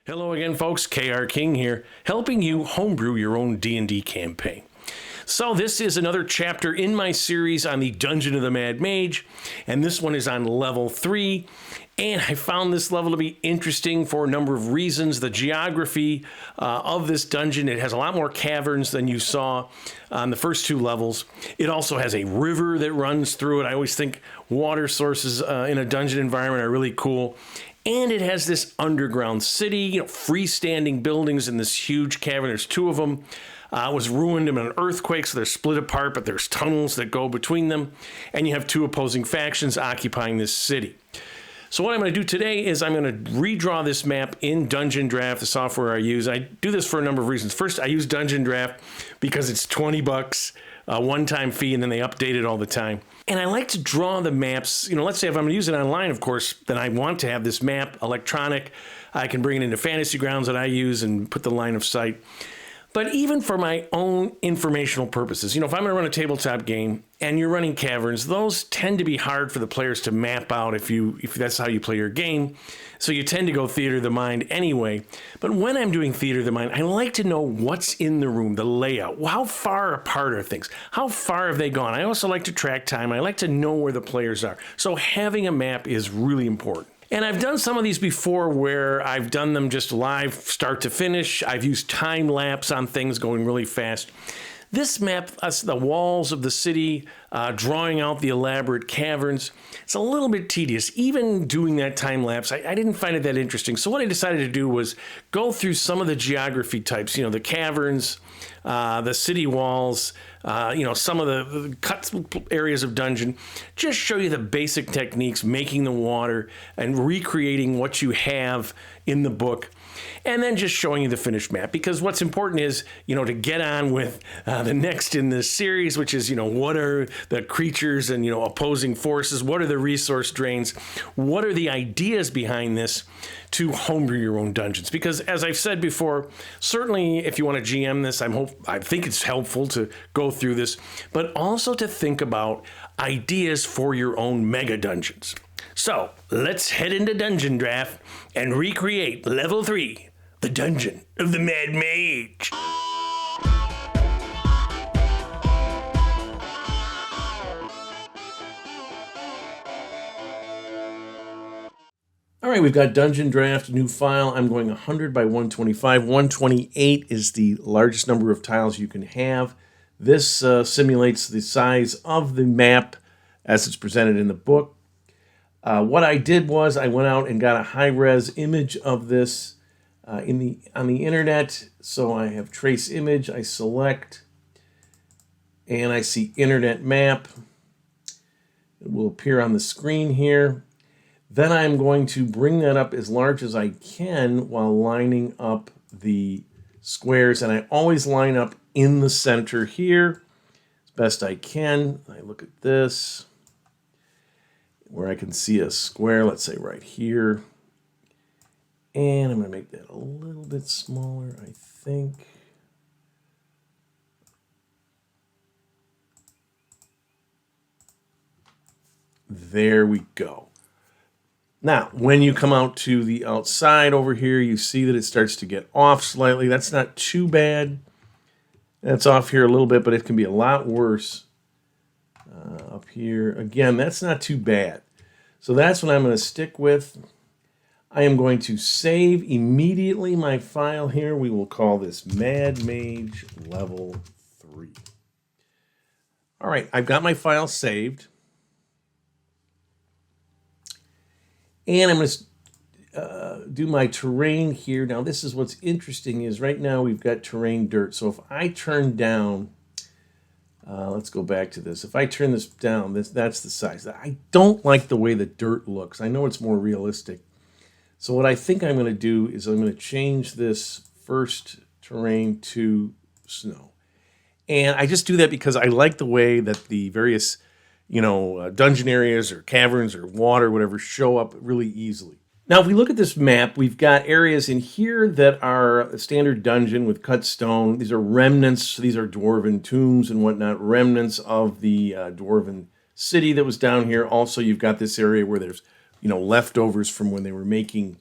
Hello again, folks. KR King here, helping you homebrew your own D&D campaign. So this is another chapter in my series on the Dungeon of the Mad Mage, and this one is on level 3. And I found this level to be interesting for a number of reasons. The geography of this dungeon, it has a lot more caverns than you saw on the first two levels. It also has a river that runs through it. I always think water sources in a dungeon environment are really cool. And it has this underground city, freestanding buildings in this huge cavern. There's two of them. It was ruined in an earthquake, so they're split apart, but there's tunnels that go between them. And you have two opposing factions occupying this city. So what I'm going to do today is I'm going to redraw this map in Dungeondraft, the software I use. I do this for a number of reasons. First, I use Dungeondraft because it's $20, a one-time fee, and then they update it all the time. And I like to draw the maps. Let's say if I'm going to use it online, of course, then I want to have this map electronic. I can bring it into Fantasy Grounds that I use and put the line of sight. But even for my own informational purposes, if I'm going to run a tabletop game and you're running Caverns, those tend to be hard for the players to map out if that's how you play your game. So you tend to go theater of the mind anyway. But when I'm doing theater of the mind, I like to know what's in the room, the layout. How far apart are things? How far have they gone? I also like to track time. I like to know where the players are. So having a map is really important. And I've done some of these before where I've done them just live, start to finish. I've used time lapse on things going really fast. This map, the walls of the city, drawing out the elaborate caverns, it's a little bit tedious. Even doing that time lapse, I didn't find it that interesting. So what I decided to do was go through some of the geography types, the caverns, the city walls, some of the cut areas of dungeon, just show you the basic techniques, making the water and recreating what you have in the book. And then just showing you the finished map, because what's important is, to get on with the next in this series, which is, what are the creatures and, opposing forces? What are the resource drains? What are the ideas behind this to homebrew your own dungeons? Because as I've said before, certainly if you want to GM this, I think it's helpful to go through this, but also to think about ideas for your own mega dungeons. So let's head into Dungeondraft and recreate level 3, the Dungeon of the Mad Mage. All right, we've got Dungeondraft, new file. I'm going 100 by 125. 128 is the largest number of tiles you can have. This simulates the size of the map as it's presented in the book. What I did was I went out and got a high-res image of this on the internet. So I have trace image, I select, and I see internet map. It will appear on the screen here. Then I'm going to bring that up as large as I can while lining up the squares. And I always line up in the center here as best I can. I look at this, where I can see a square, let's say right here. And I'm going to make that a little bit smaller, I think. There we go. Now, when you come out to the outside over here, you see that it starts to get off slightly. That's not too bad. That's off here a little bit, but it can be a lot worse. Up here, again, that's not too bad. So that's what I'm going to stick with. I am going to save immediately my file here. We will call this Mad Mage Level 3. All right, I've got my file saved. And I'm going to do my terrain here. Now, this is what's interesting is right now we've got terrain dirt. So if I turn down, let's go back to this. If I turn this down, that's the size. I don't like the way the dirt looks. I know it's more realistic. So what I think I'm going to do is I'm going to change this first terrain to snow. And I just do that because I like the way that the various dungeon areas or caverns or water, whatever, show up really easily. Now, if we look at this map, we've got areas in here that are a standard dungeon with cut stone. These are remnants. These are dwarven tombs and whatnot, remnants of the dwarven city that was down here. Also, you've got this area where there's, leftovers from when they were making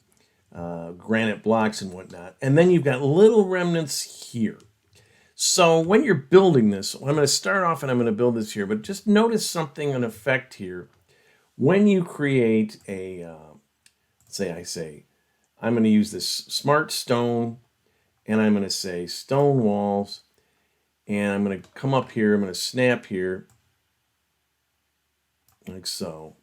granite blocks and whatnot. And then you've got little remnants here. So when you're building this, I'm going to start off and I'm going to build this here, but just notice something, an effect here. When you create a, I'm going to use this smart stone, and I'm going to say stone walls, and I'm going to come up here, I'm going to snap here, like so.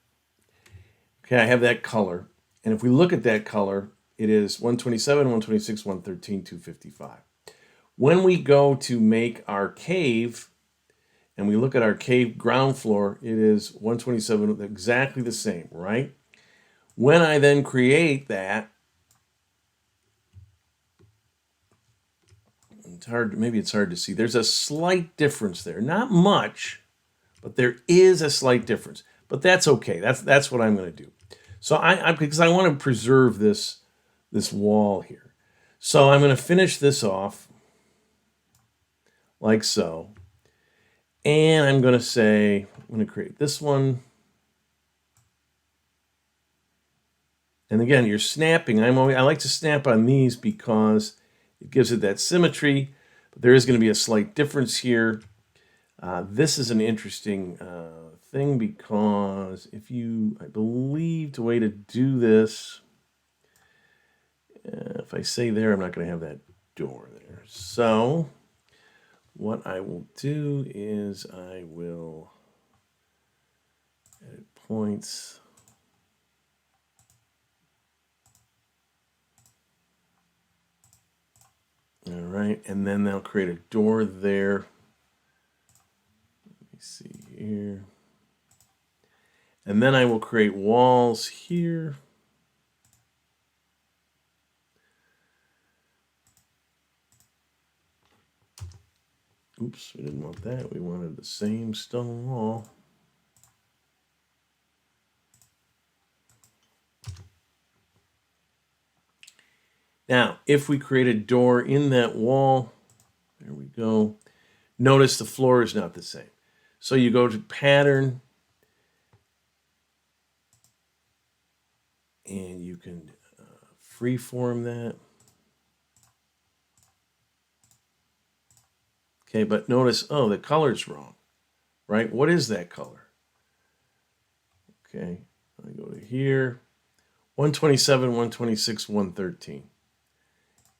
Okay, I have that color, and if we look at that color, it is 127, 126, 113, 255. When we go to make our cave, and we look at our cave ground floor, it is 127, exactly the same, right? When I then create that, it's hard, maybe it's hard to see. There's a slight difference there. Not much, but there is a slight difference. But that's okay. That's what I'm going to do. So because I want to preserve this wall here. So I'm going to finish this off like so. And I'm going to say, I'm going to create this one. And again, you're snapping. I like to snap on these because it gives it that symmetry. But there is going to be a slight difference here. This is an interesting thing because I believe the way to do this, if I say there, I'm not going to have that door there. So what I will do is I will edit points. All right, and then they'll create a door there. Let me see here. And then I will create walls here. Oops, we didn't want that. We wanted the same stone wall. Now, if we create a door in that wall, there we go. Notice the floor is not the same. So you go to pattern, and you can freeform that. Okay, but notice, oh, the color's wrong, right? What is that color? Okay, I go to here, 127, 126, 113.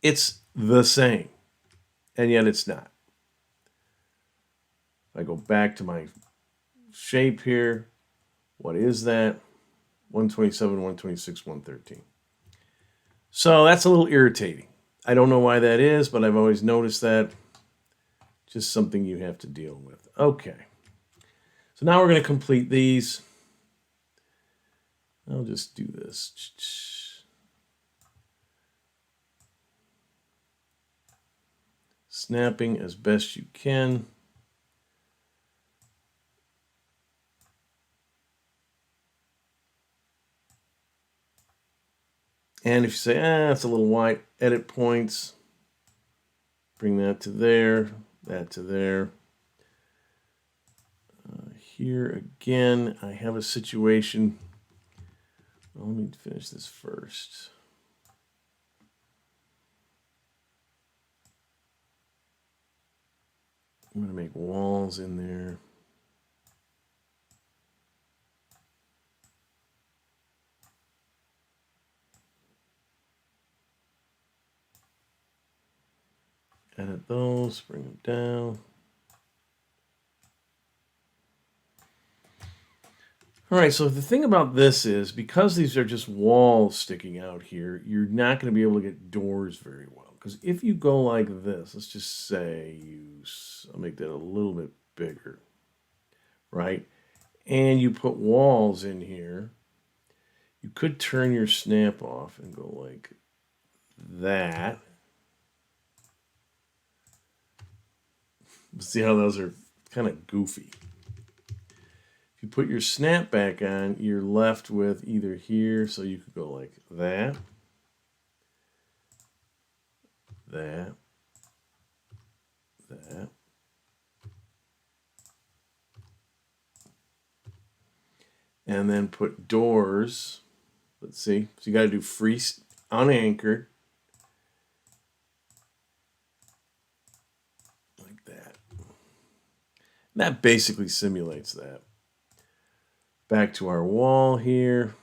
It's the same, and yet it's not. If I go back to my shape here, what is that? 127, 126, 113. So that's a little irritating. I don't know why that is, but I've always noticed that. Just something you have to deal with. Okay. So now we're going to complete these. I'll just do this. Snapping as best you can. And if you say, it's a little wide, edit points. Bring that to there, that to there. Here again, I have a situation. Well, let me finish this first. I'm going to make walls in there. Edit those, bring them down. All right, so the thing about this is, because these are just walls sticking out here, you're not going to be able to get doors very well. Because if you go like this, let's just say I'll make that a little bit bigger, right? And you put walls in here, you could turn your snap off and go like that. See how those are kind of goofy. If you put your snap back on, you're left with either here, so you could go like that, that, that. And then put doors. Let's see. So you got to do free unanchored. Like that. That basically simulates that. Back to our wall here.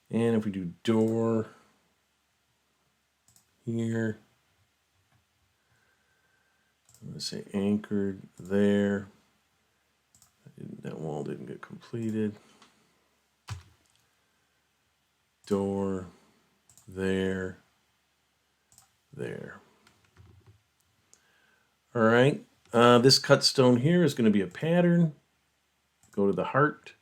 And if we do door here, let's say anchored there. That wall didn't get completed. Door there, there. All right. This cut stone here is going to be a pattern. Go to the heart.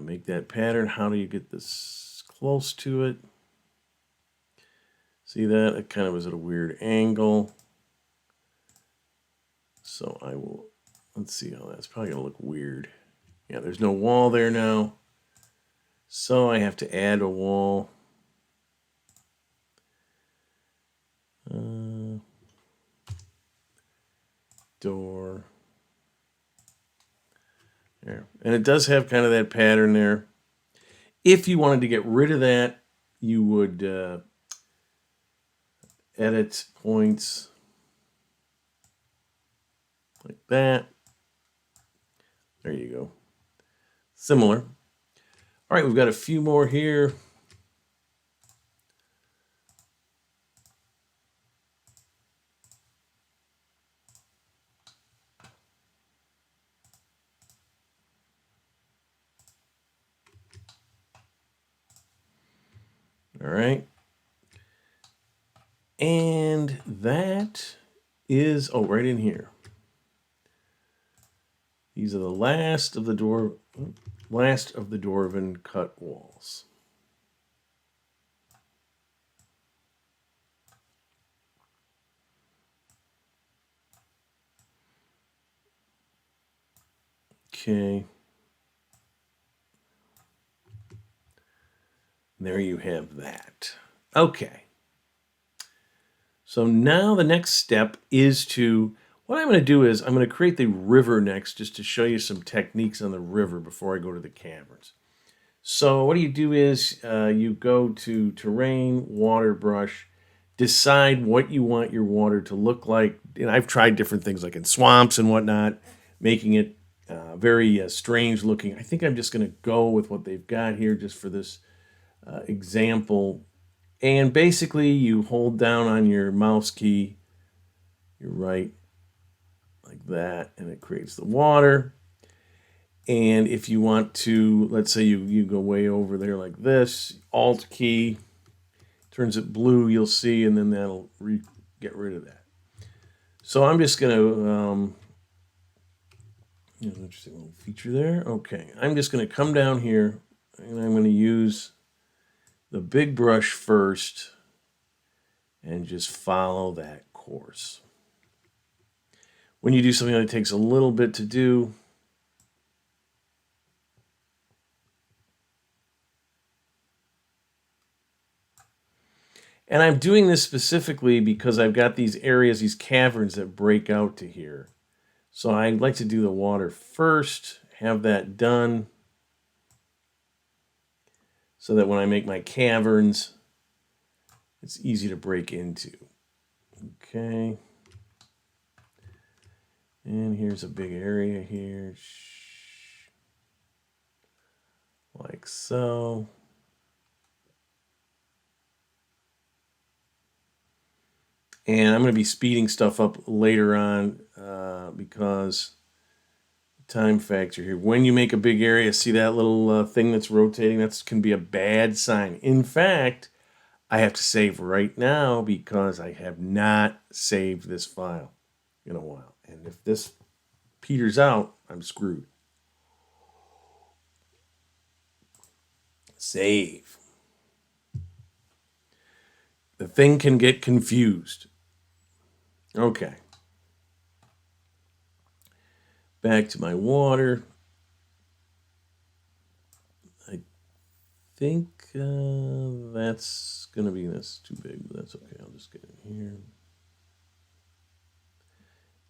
Make that pattern. How do you get this close to it? See that? It kind of is at a weird angle. So I will, let's see how that's probably going to look weird. Yeah, there's no wall there now. So I have to add a wall. Door. There. And it does have kind of that pattern there. If you wanted to get rid of that, you would edit points like that. There you go. Similar. All right, we've got a few more here. All right. And that is, oh, right in here. These are the last of the dwarven cut walls. Okay. There you have that. Okay. So now the next step is to, what I'm going to do is I'm going to create the river next just to show you some techniques on the river before I go to the caverns. So what you do is you go to terrain, water brush, decide what you want your water to look like. And I've tried different things like in swamps and whatnot, making it very strange looking. I think I'm just going to go with what they've got here just for this example. And basically you hold down on your mouse key, your right, like that, and it creates the water. And if you want to, let's say you go way over there like this, Alt key, turns it blue, you'll see, and then that'll get rid of that. So I'm just going to, interesting little feature there. Okay, I'm just going to come down here, and I'm going to use the big brush first and just follow that course. When you do something that takes a little bit to do, and I'm doing this specifically because I've got these areas, these caverns that break out to here. So I'd like to do the water first, have that done, so that when I make my caverns, it's easy to break into. Okay. And here's a big area here. Like so. And I'm going to be speeding stuff up later on because time factor here. When you make a big area, see that little thing that's rotating? That can be a bad sign. In fact, I have to save right now because I have not saved this file in a while. And if this peters out, I'm screwed. Save. The thing can get confused. Okay. Back to my water. I think that's going to be, that's too big, but that's okay. I'll just get in here.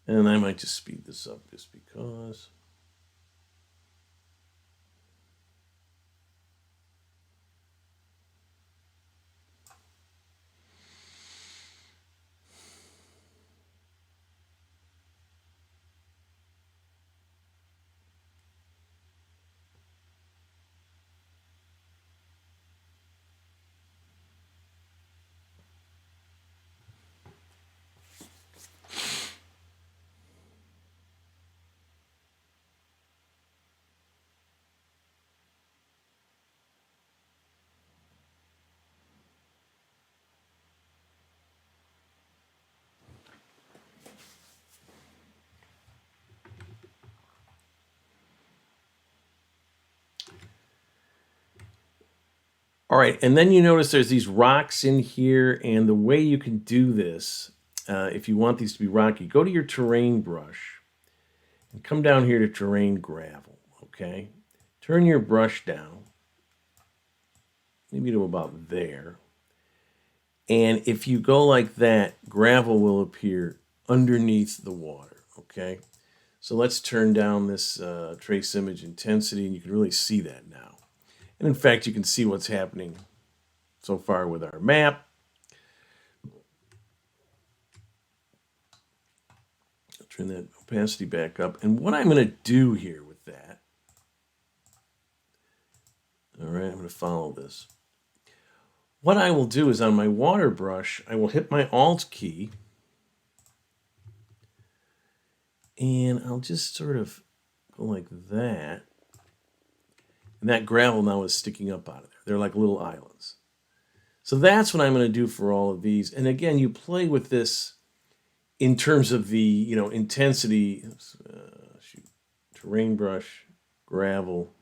And I might just speed this up just because. All right, and then you notice there's these rocks in here, and the way you can do this, if you want these to be rocky, go to your terrain brush and come down here to terrain gravel, okay? Turn your brush down, maybe to about there. And if you go like that, gravel will appear underneath the water, okay? So let's turn down this trace image intensity, and you can really see that now. And in fact, you can see what's happening so far with our map. I'll turn that opacity back up. And what I'm going to do here with that, all right, I'm going to follow this. What I will do is on my water brush, I will hit my Alt key, and I'll just sort of go like that. And that gravel now is sticking up out of there. They're like little islands. So that's what I'm going to do for all of these. And again, you play with this in terms of the, intensity. Terrain brush, gravel,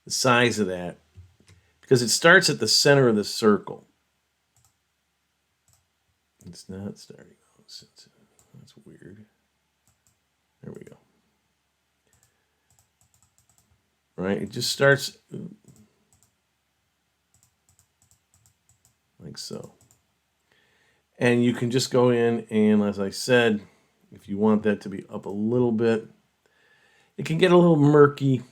the size of that, because it starts at the center of the circle. It's not starting. That's weird. There we go. Right? It just starts like so. And you can just go in and, as I said, if you want that to be up a little bit, it can get a little murky.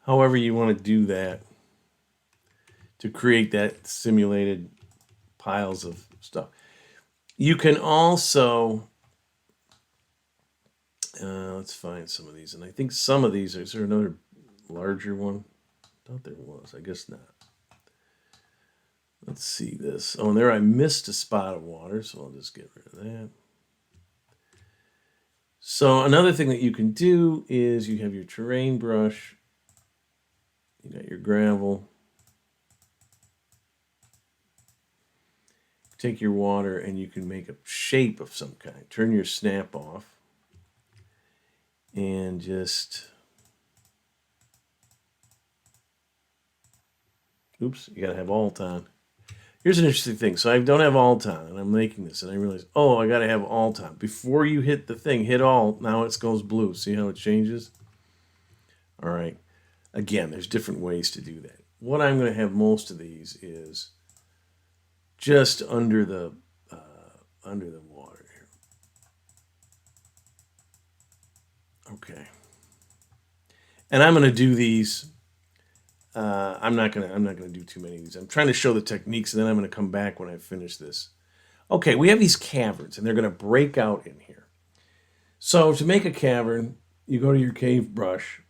However you want to do that to create that simulated piles of stuff. You can also, let's find some of these. And I think some of these, is there another larger one? I thought there was, I guess not. Let's see this. Oh, and there I missed a spot of water, so I'll just get rid of that. So another thing that you can do is you have your terrain brush, you got your gravel, take your water and you can make a shape of some kind. Turn your snap off and just, oops, you gotta have alt on. Here's an interesting thing. So I don't have alt on, and I'm making this, and I realize, oh, I gotta have alt on. Before you hit the thing, hit alt, now it goes blue. See how it changes? All right. Again, there's different ways to do that. What I'm gonna have most of these is just under the water here. Okay. And I'm gonna do these. I'm not gonna do too many of these. I'm trying to show the techniques, and then I'm gonna come back when I finish this. Okay, we have these caverns, and they're gonna break out in here. So to make a cavern, you go to your cave brush.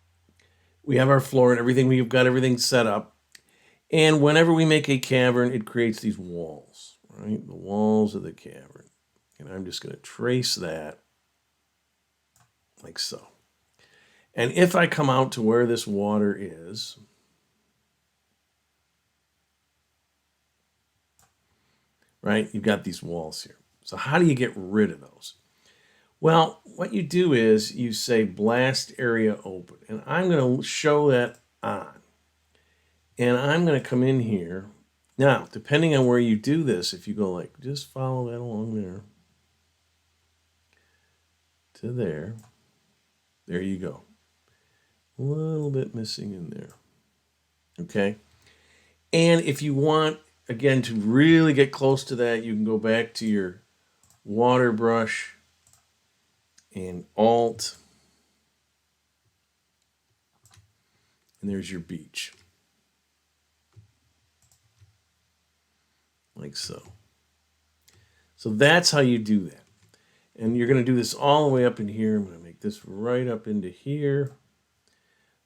We have our floor and everything. We've got everything set up. And whenever we make a cavern, it creates these walls, right? The walls of the cavern. And I'm just gonna trace that like so. And if I come out to where this water is, right, you've got these walls here. So how do you get rid of those? Well, what you do is you say blast area open. And I'm going to show that on. And I'm going to come in here. Now, depending on where you do this, if you go like, just follow that along there to there. There you go. A little bit missing in there. Okay. And if you want again, to really get close to that, you can go back to your water brush and Alt, and there's your beach. Like so. So that's how you do that. And you're going to do this all the way up in here. I'm going to make this right up into here.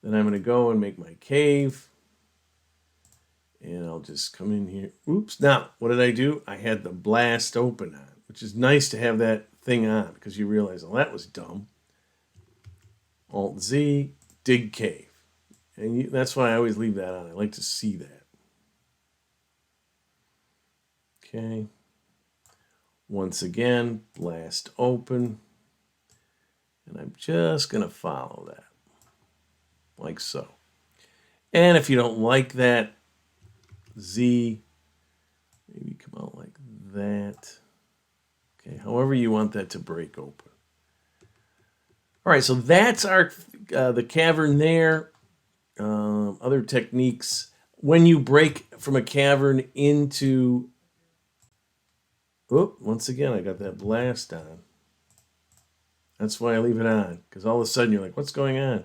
Then I'm going to go and make my cave. And I'll just come in here. Oops. Now, what did I do? I had the blast open on, which is nice to have that thing on because you realize, oh, that was dumb. Alt-Z, dig cave. And that's why I always leave that on. I like to see that. Okay. Once again, blast open. And I'm just going to follow that. Like so. And if you don't like that, Z, maybe come out like that. Okay, however you want that to break open. All right, so that's our the cavern there. Other techniques. When you break from a cavern into... Oh, once again, I got that blast on. That's why I leave it on, because all of a sudden you're like, what's going on?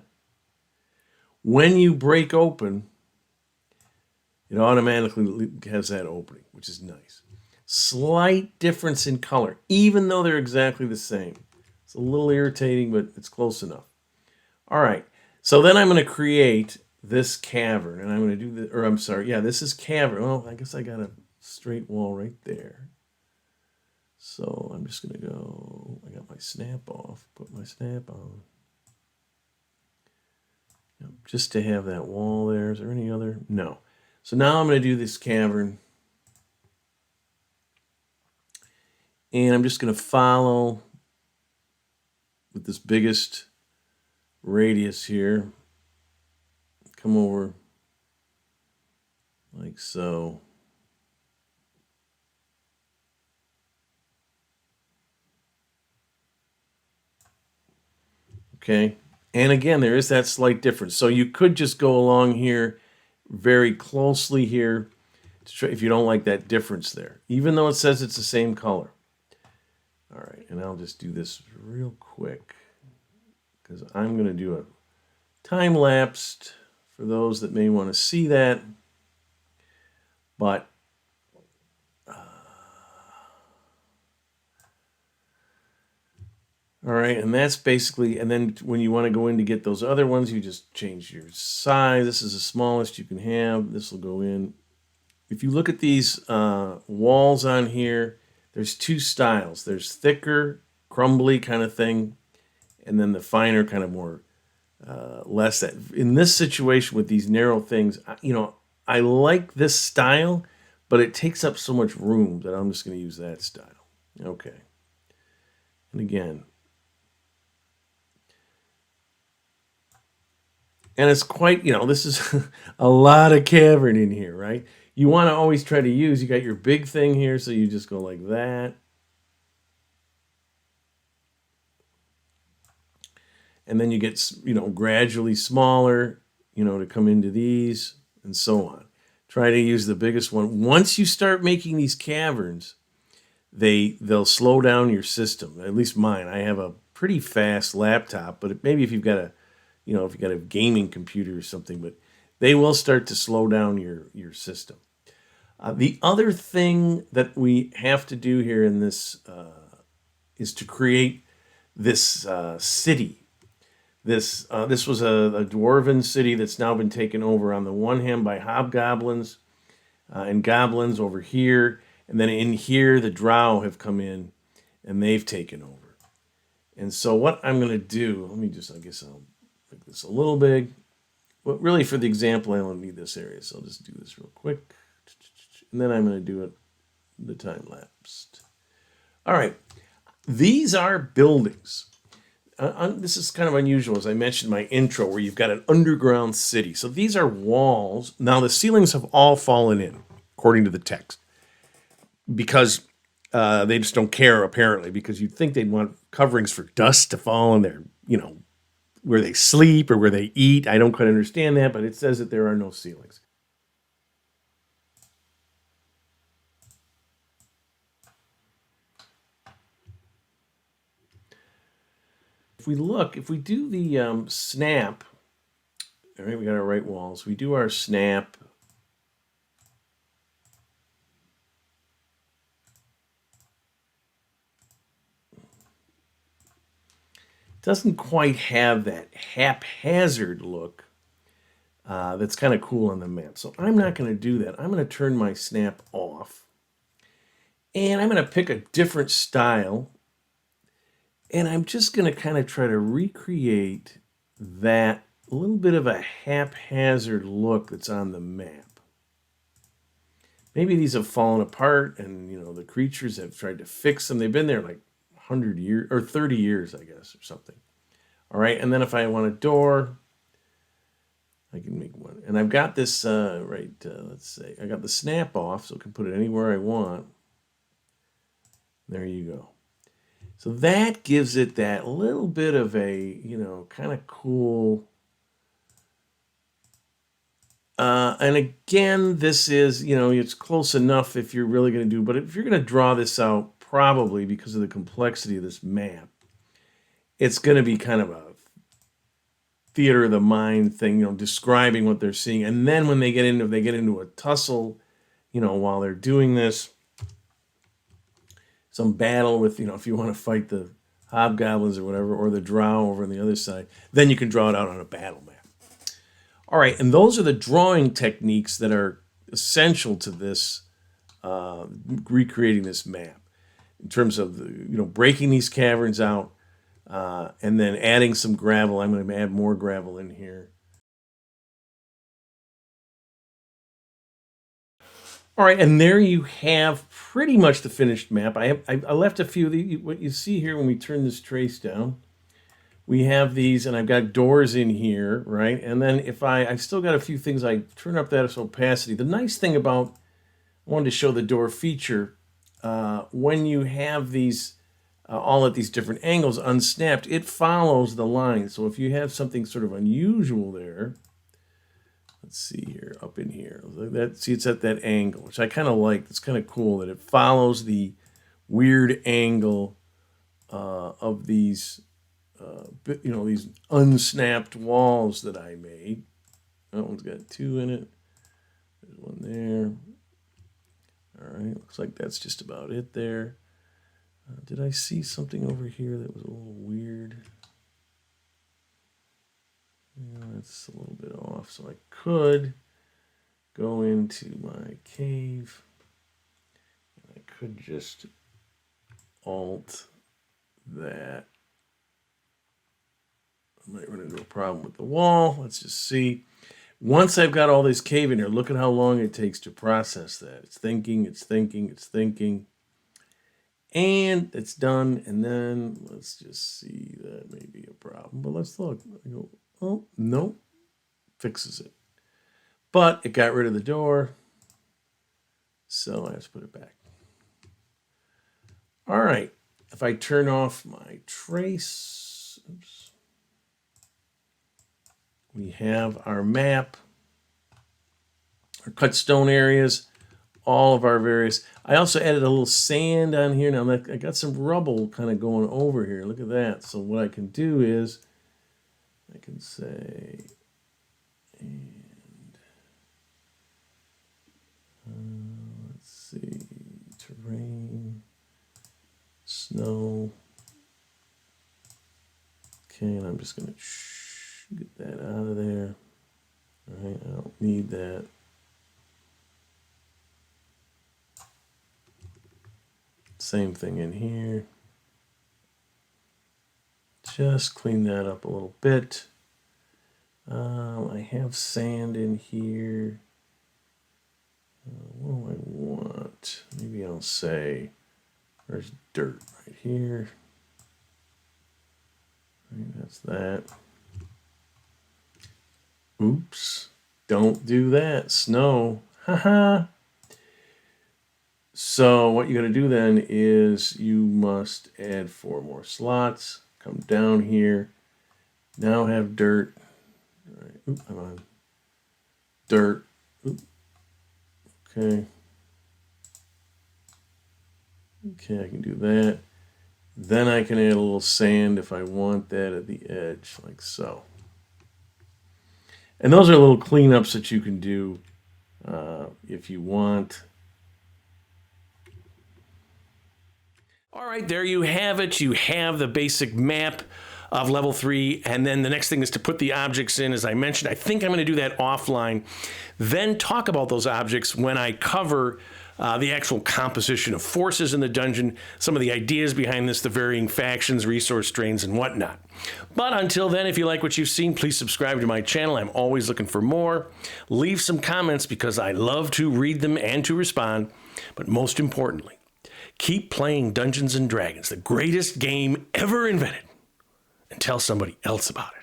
When you break open, it automatically has that opening, which is nice. Slight difference in color, even though they're exactly the same. It's a little irritating, but it's close enough. All right, so then I'm going to create this cavern, and I'm going to do the, or I'm sorry, yeah, this is cavern. Well, I guess I got a straight wall right there. So I'm just going to go, I got my snap off, put my snap on. Yep, just to have that wall there. Is there any other? No. So now I'm going to do this cavern. And I'm just going to follow with this biggest radius here. Come over like so. Okay. And again, there is that slight difference. So you could just go along here very closely here to try, if you don't like that difference there, even though it says it's the same color. All right, and I'll just do this real quick because I'm going to do a time-lapsed for those that may want to see that. But all right, and that's basically, and then when you want to go in to get those other ones, you just change your size. This is the smallest you can have. This will go in. If you look at these walls on here, there's two styles. There's thicker, crumbly kind of thing, and then the finer kind of more, less that. In this situation with these narrow things, you know, I like this style, but it takes up so much room that I'm just going to use that style. Okay. And again, and it's quite, you know, this is a lot of cavern in here, right? You want to always try to use, you got your big thing here, so you just go like that. And then you get, you know, gradually smaller, you know, to come into these and so on. Try to use the biggest one. Once you start making these caverns, they'll slow down your system. At least mine. I have a pretty fast laptop, but maybe if you've got a, you know, if you've got a gaming computer or something, but they will start to slow down your system. The other thing that we have to do here in this is to create this city. This was a dwarven city that's now been taken over on the one hand by hobgoblins and goblins over here. And then in here, the drow have come in and they've taken over. And so what I'm going to do, let me just, I guess I'll make this a little big. But really for the example, I don't need this area. So I'll just do this real quick. And then I'm going to do it the time lapsed. All right. These are buildings. This is kind of unusual, as I mentioned in my intro, where you've got an underground city. So these are walls. Now, the ceilings have all fallen in, according to the text, because they just don't care, apparently, because you'd think they'd want coverings for dust to fall in there, you know, where they sleep or where they eat. I don't quite understand that, but it says that there are no ceilings. If we look, if we do the snap, all right, we got our right walls. We do our snap. Doesn't quite have that haphazard look that's kind of cool on the map. So I'm not going to do that. I'm going to turn my snap off. And I'm going to pick a different style. And I'm just going to kind of try to recreate that little bit of a haphazard look that's on the map. Maybe these have fallen apart and, you know, the creatures have tried to fix them. They've been there like 100 years or 30 years, I guess, or something. All right, and then if I want a door, I can make one. And I've got this, let's say, I got the snap off, so I can put it anywhere I want. There you go. So that gives it that little bit of a, you know, kind of cool. And again, this is, you know, it's close enough if you're really going to do, but if you're going to draw this out, probably because of the complexity of this map, it's going to be kind of a theater of the mind thing, you know, describing what they're seeing. And then when they get into, if they get into a tussle, you know, while they're doing this, some battle with, you know, if you want to fight the hobgoblins or whatever, or the drow over on the other side, then you can draw it out on a battle map. All right, and those are the drawing techniques that are essential to this, recreating this map, in terms of, you know, breaking these caverns out, and then adding some gravel. I'm going to add more gravel in here. All right, and there you have pretty much the finished map. I left a few of the, what you see here when we turn this trace down. We have these, and I've got doors in here, right? And then if I've still got a few things, I turn up that opacity. The nice thing about, I wanted to show the door feature, when you have these, all at these different angles unsnapped, it follows the line. So if you have something sort of unusual there, let's see here, up in here, that, see, it's at that angle, which I kind of like. It's kind of cool that it follows the weird angle of these, you know, these unsnapped walls that I made. That one's got 2 in it. There's one there. All right, looks like that's just about it there. Did I see something over here that was a little weird? Yeah, that's a little bit off, so I could go into my cave. And I could just alt that. I might run into a problem with the wall. Let's just see. Once I've got all this cave in here, look at how long it takes to process that. It's thinking, it's thinking, it's thinking. And it's done. And then let's just see, that may be a problem. But let's look. I go, oh, no. Fixes it. But it got rid of the door. So I have to put it back. All right. If I turn off my trace, oops, we have our map, our cut stone areas, all of our various. I also added a little sand on here. Now I got some rubble kind of going over here. Look at that. So what I can do is I can say, and let's see, terrain, snow. Okay, and I'm just going to get that out of there. All right, I don't need that. Same thing in here. Just clean that up a little bit. I have sand in here. What do I want? Maybe I'll say there's dirt right here. Right, that's that. Oops. Don't do that. Snow. Haha. So what you're going to do then is you must add 4 more slots. Come down here. Now have dirt. All right. Oop, I'm on. Dirt. Oop. Okay. Okay, I can do that. Then I can add a little sand if I want that at the edge, like so. And those are little cleanups that you can do if you want. All right, there you have it. You have the basic map of level 3, and then the next thing is to put the objects in. As I mentioned, I think I'm going to do that offline, then talk about those objects when I cover the actual composition of forces in the dungeon, some of the ideas behind this, the varying factions, resource drains, and whatnot. But until then, if you like what you've seen, please subscribe to my channel. I'm always looking for more. Leave some comments because I love to read them and to respond. But most importantly, keep playing Dungeons and Dragons, the greatest game ever invented, and tell somebody else about it.